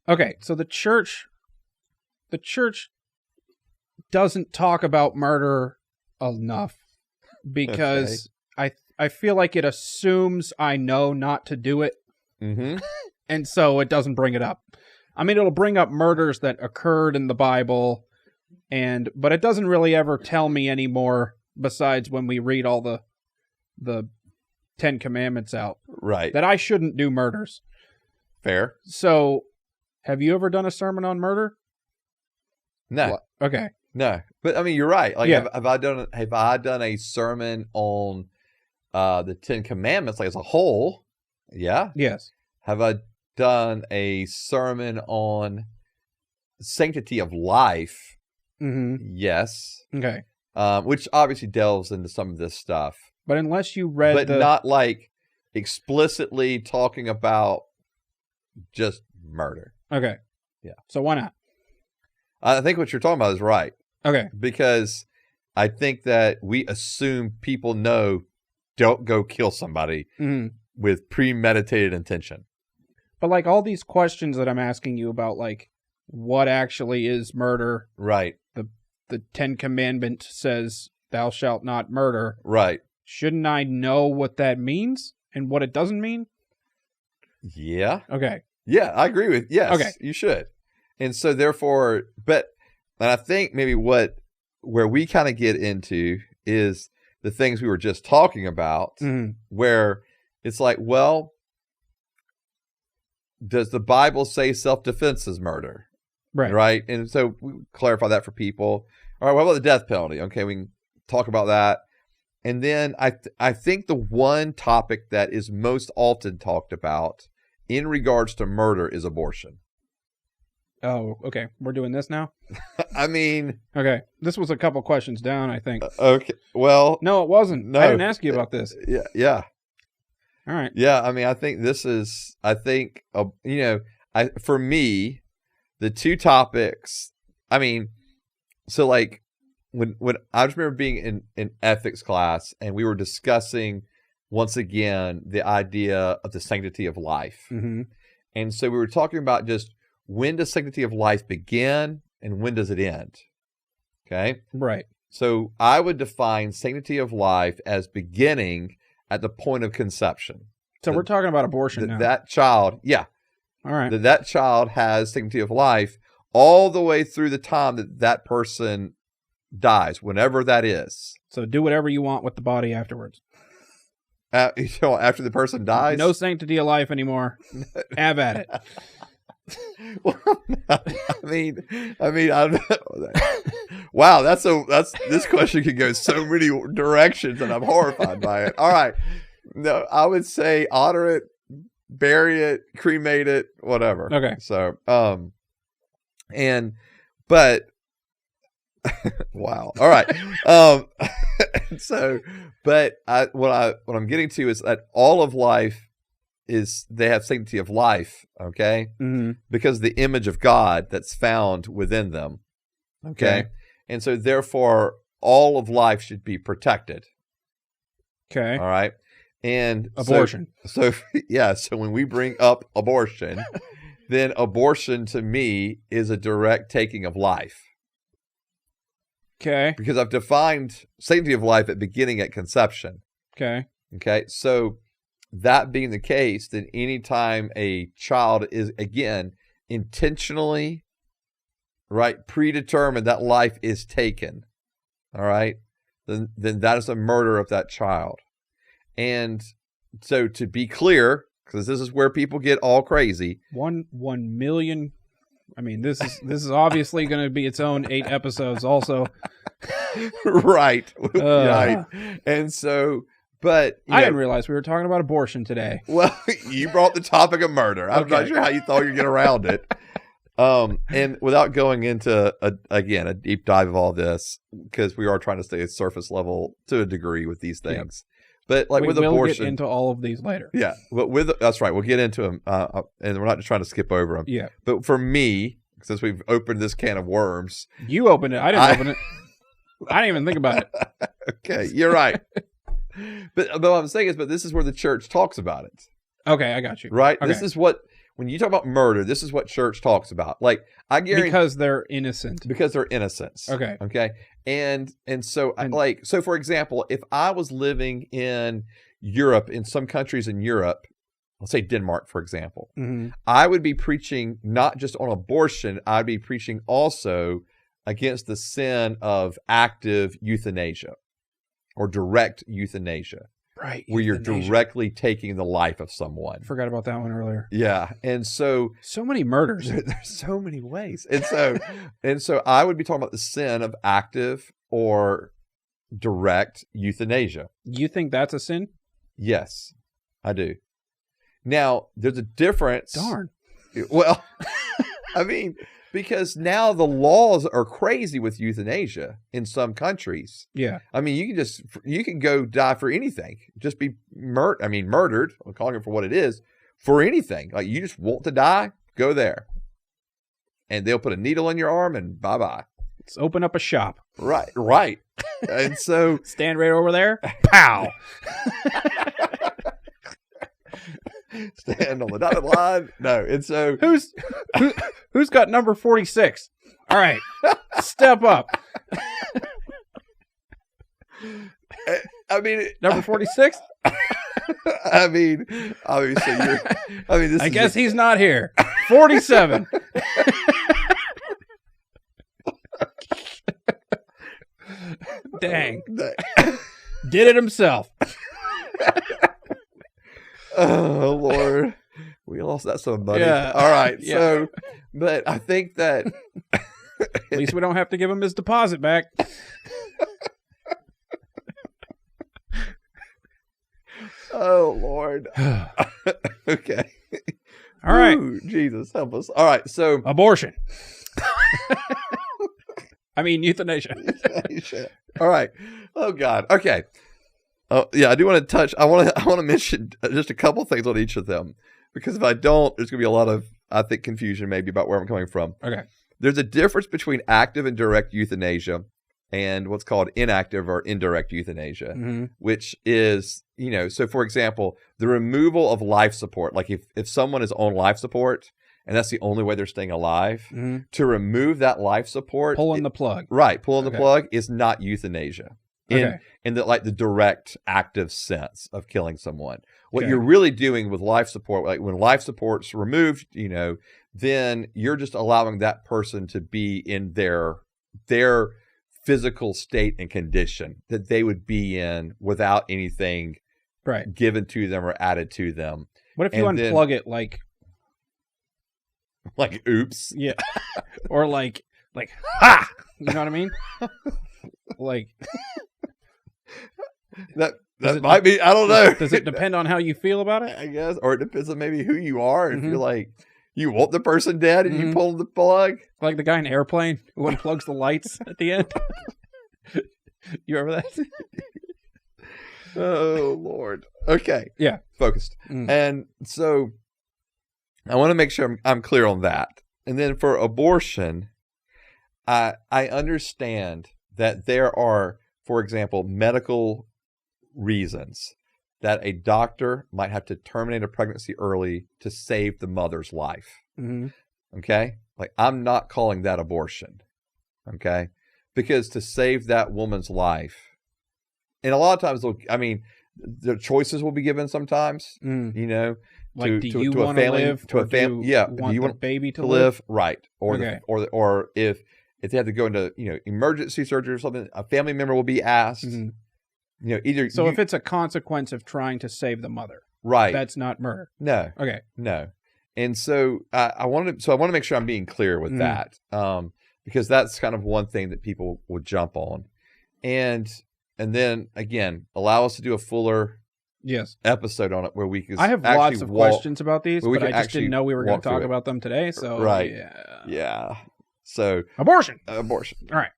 Okay, so the church doesn't talk about murder enough because I feel like it assumes I know not to do it. Mm-hmm. And so it doesn't bring it up. I mean, it'll bring up murders that occurred in the Bible, but it doesn't really ever tell me anymore besides when we read all the 10 Commandments out. Right. That I shouldn't do murders. Fair. So, have you ever done a sermon on murder? No. Okay. No. But I mean, you're right. Like, Yeah. have I done a sermon on the 10 Commandments, like as a whole? Yeah. Yes. Have I done a sermon on sanctity of life? Mm-hmm. Yes. Okay. Which obviously delves into some of this stuff. But unless you read but not like explicitly talking about just murder. Okay. Yeah. So why not? I think what you're talking about is right. Okay. Because I think that we assume people know don't go kill somebody with premeditated intention. But like all these questions that I'm asking you about, like what actually is murder? Right. The 10 Commandment says thou shalt not murder. Right. Shouldn't I know what that means and what it doesn't mean? Yeah. Okay. Yeah, I agree with. Yes. Okay. You should. And so therefore, and I think maybe where we kind of get into is the things we were just talking about, where it's like, well, does the Bible say self-defense is murder? Right. Right. And so we clarify that for people. All right. What about the death penalty? Okay. We can talk about that. And then I think the one topic that is most often talked about in regards to murder is abortion. Oh, okay. We're doing this now? I mean... Okay. This was a couple questions down, I think. Okay. Well... No, it wasn't. No. I didn't ask you about this. Yeah. All right. Yeah, I mean, I think this is... for me, the two topics... I mean, so like, when I just remember being in ethics class, and we were discussing, once again, the idea of the sanctity of life. Mm-hmm. And so we were talking about just... when does sanctity of life begin and when does it end? Okay? Right. So I would define sanctity of life as beginning at the point of conception. So we're talking about abortion now. That child, yeah. All right. That child has sanctity of life all the way through the time that person dies, whenever that is. So do whatever you want with the body afterwards. After the person dies? No sanctity of life anymore. Have at it. Well, I mean, I don't know. Wow, this question could go so many directions, and I'm horrified by it. All right, no, I would say honor it, bury it, cremate it, whatever. Okay. So, wow. All right. What I'm getting to is that all of life they have sanctity of life, okay? Mm-hmm. Because the image of God that's found within them, okay? And so therefore, all of life should be protected. Okay. All right? And abortion. So when we bring up abortion, then abortion to me is a direct taking of life. Okay. Because I've defined sanctity of life at beginning at conception. Okay. Okay, so that being the case, then anytime a child is, again, intentionally, right, predetermined that life is taken, all right, then that is a murder of that child. And so to be clear, because this is where people get all crazy. 1 million. I mean, this is obviously going to be its own 8 episodes also. Right. Right. And so... But I didn't realize we were talking about abortion today. Well, you brought the topic of murder. I'm not sure how you thought you'd get around it. And without going into a deep dive of all this, because we are trying to stay at surface level to a degree with these things. Yep. But like with abortion, we'll get into all of these later. Yeah, but that's right. We'll get into them, and we're not just trying to skip over them. Yeah. But for me, since we've opened this can of worms, you opened it. I didn't open it. I didn't even think about it. Okay, you're right. But what I'm saying is, this is where the church talks about it. Okay, I got you. Right? Okay. This is what when you talk about murder, this is what church talks about. Like, I guarantee, because they're innocent. because they're innocents. Okay. And so so for example, if I was living in Europe, in some countries in Europe, let's say Denmark, for example, I would be preaching not just on abortion, I'd be preaching also against the sin of active euthanasia or direct euthanasia. Right. Where you're directly taking the life of someone. Forgot about that one earlier. Yeah. And so many murders. There's so many ways. And so I would be talking about the sin of active or direct euthanasia. You think that's a sin? Yes, I do. Now, there's a difference. Darn. Well, I mean, because now the laws are crazy with euthanasia in some countries. Yeah. I mean, you can go die for anything. Just be murdered, I'm calling it for what it is, for anything. Like, you just want to die, go there. And they'll put a needle in your arm and bye-bye. Let's open up a shop. Right. And so stand right over there. Pow. Stand on the dotted line. No. And so who's got number 46? All right. Step up. I mean, number 46? I mean, obviously I guess he's not here. 47. Dang. Did it himself. Oh, Lord. We lost that some money. Yeah. All right. Yeah. So, but I think that at least we don't have to give him his deposit back. Oh, Lord. Okay. All right. Ooh, Jesus, help us. All right. So, abortion. I mean, euthanasia. All right. Oh, God. Okay. Oh, yeah, I do want to touch. I want to mention just a couple things on each of them, because if I don't, there's going to be a lot of, I think, confusion maybe about where I'm coming from. Okay. There's a difference between active and direct euthanasia and what's called inactive or indirect euthanasia, which is, so for example, the removal of life support. Like if someone is on life support and that's the only way they're staying alive, to remove that life support. Pulling the plug. Right. Pulling the plug is not euthanasia. In the direct active sense of killing someone. What you're really doing with life support, like when life support's removed, then you're just allowing that person to be in their physical state and condition that they would be in without anything given to them or added to them. What if you unplug it like oops? Yeah. Or like ha! You know what I mean? Like that might be, I don't know. Does it depend on how you feel about it? I guess. Or it depends on maybe who you are. If you're like, you want the person dead and you pull the plug. Like the guy in Airplane who unplugs the lights at the end. You remember that? Oh, Lord. Okay. Yeah. Focused. And so I want to make sure I'm clear on that. And then for abortion, I understand that there are, for example, medical reasons that a doctor might have to terminate a pregnancy early to save the mother's life. Okay? Like, I'm not calling that abortion. Okay? Because to save that woman's life, and a lot of times, the choices will be given sometithey like, do you want to live? To a family, yeah. Do you want the baby to live? Right. Or or if they have to go into emergency surgery or something, a family member will be asked. Either. So if it's a consequence of trying to save the mother, right, that's not murder. No. Okay. No. And so I want to make sure I'm being clear with that, because that's kind of one thing that people would jump on, and then again, allow us to do a fuller episode on it where we can. I have lots of questions about these, but I just didn't know we were going to talk about them today. So right, yeah. So abortion. All right.